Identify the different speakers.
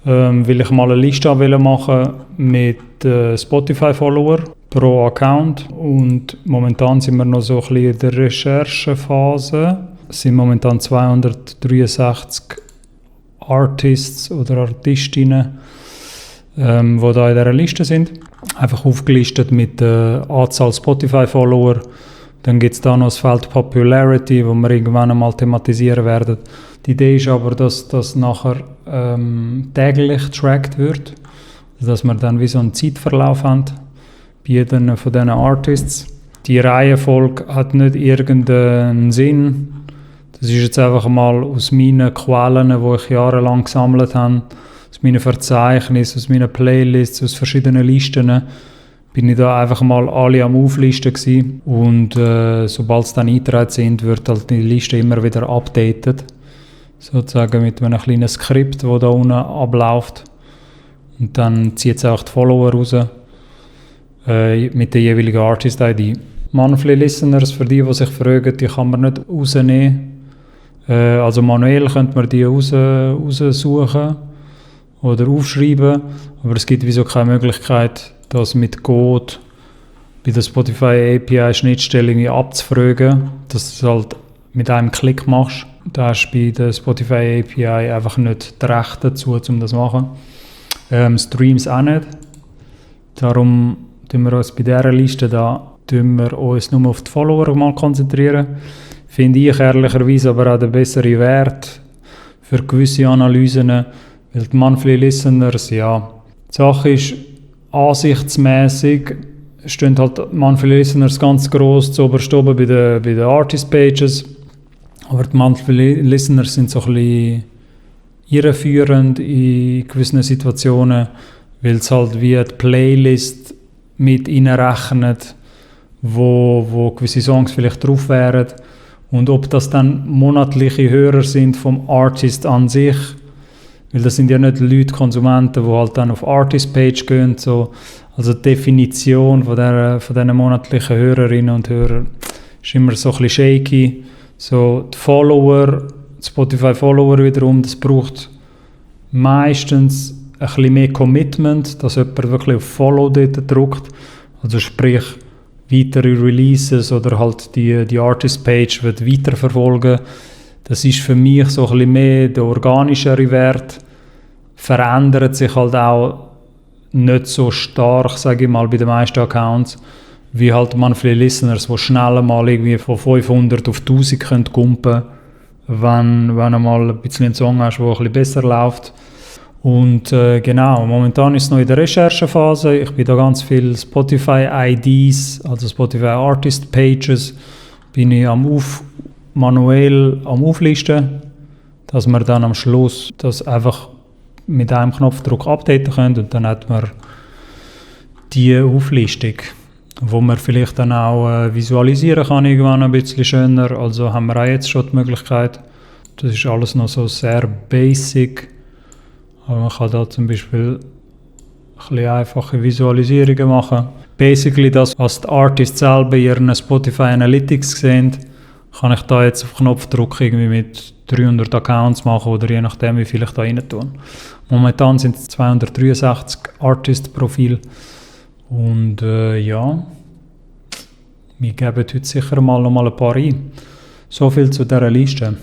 Speaker 1: weil ich mal eine Liste machen mit Spotify-Follower pro Account. Und momentan sind wir noch so ein bisschen in der Recherchephase. Es sind momentan 263 Artists oder Artistinnen, die da in dieser Liste sind. Einfach aufgelistet mit der Anzahl Spotify-Follower. Dann gibt es da noch das Feld Popularity, wo wir irgendwann einmal thematisieren werden. Die Idee ist aber, dass das nachher täglich getrackt wird, dass wir dann wie so einen Zeitverlauf haben bei jedem von diesen Artists. Die Reihenfolge hat nicht irgendeinen Sinn. Das ist jetzt einfach mal aus meinen Quellen, die ich jahrelang gesammelt habe, aus meinen Verzeichnissen, aus meinen Playlists, aus verschiedenen Listen, bin ich da einfach mal alle am Auflisten gewesen. Und sobald sie dann eingetragen sind, wird halt die Liste immer wieder updated. Sozusagen mit einem kleinen Skript, das da unten abläuft. Und dann zieht es auch die Follower raus mit der jeweiligen Artist-ID. Monthly Listeners, für die sich fragen, die kann man nicht rausnehmen. Also manuell könnte man die raussuchen oder aufschreiben, aber es gibt wieso keine Möglichkeit, das mit Code bei der Spotify API Schnittstelle abzufragen, dass du es halt mit einem Klick machst. Da hast du bei der Spotify API einfach nicht das Recht dazu, um das zu machen. Streams auch nicht. Darum tun wir uns bei dieser Liste nur auf die Follower mal konzentrieren. Finde ich ehrlicherweise aber auch der bessere Wert für gewisse Analysen, weil die Monthly Listeners, ja, die Sache ist, ansichtsmäßig stehen halt Monthly Listeners ganz gross zu oberst oben bei den Artist Pages, aber die Monthly Listeners sind so ein bisschen irreführend in gewissen Situationen, weil es halt wie die Playlist mit reinrechnet, wo gewisse Songs vielleicht drauf wären. Und ob das dann monatliche Hörer sind vom Artist an sich, weil das sind ja nicht Leute, Konsumenten, die halt dann auf Artist-Page gehen. So. Also die Definition von diesen monatlichen Hörerinnen und Hörern ist immer so ein bisschen shaky. So die Follower, die Spotify-Follower wiederum, das braucht meistens ein bisschen mehr Commitment, dass jemand wirklich auf Follow dort drückt. Also sprich, weitere Releases oder halt die Artist-Page wird weiterverfolgen. Das ist für mich so ein bisschen mehr der organischere Wert. Verändert sich halt auch nicht so stark, sage ich mal, bei den meisten Accounts, wie halt Monthly Listeners, die schnell mal irgendwie von 500 auf 1000 können kumpen, wenn du mal ein bisschen einen Song hast, der ein bisschen besser läuft. Und genau, momentan ist es noch in der Recherchephase. Ich bin da ganz viel Spotify-IDs, also Spotify Artist Pages, bin ich manuell am Auflisten, dass wir dann am Schluss das einfach mit einem Knopfdruck updaten können und dann hat man die Auflistung, wo man vielleicht dann auch visualisieren kann, irgendwann ein bisschen schöner. Also haben wir auch jetzt schon die Möglichkeit. Das ist alles noch so sehr basic. Aber man kann da zum Beispiel ein bisschen einfache Visualisierungen machen. Basically das, was die Artists selber in ihren Spotify Analytics sehen, kann ich da jetzt auf Knopfdruck irgendwie mit 300 Accounts machen oder je nachdem, wie viel ich da rein tue. Momentan sind es 263 Artist-Profile. Und ja, wir geben heute sicher noch mal ein paar ein. So viel zu dieser Liste.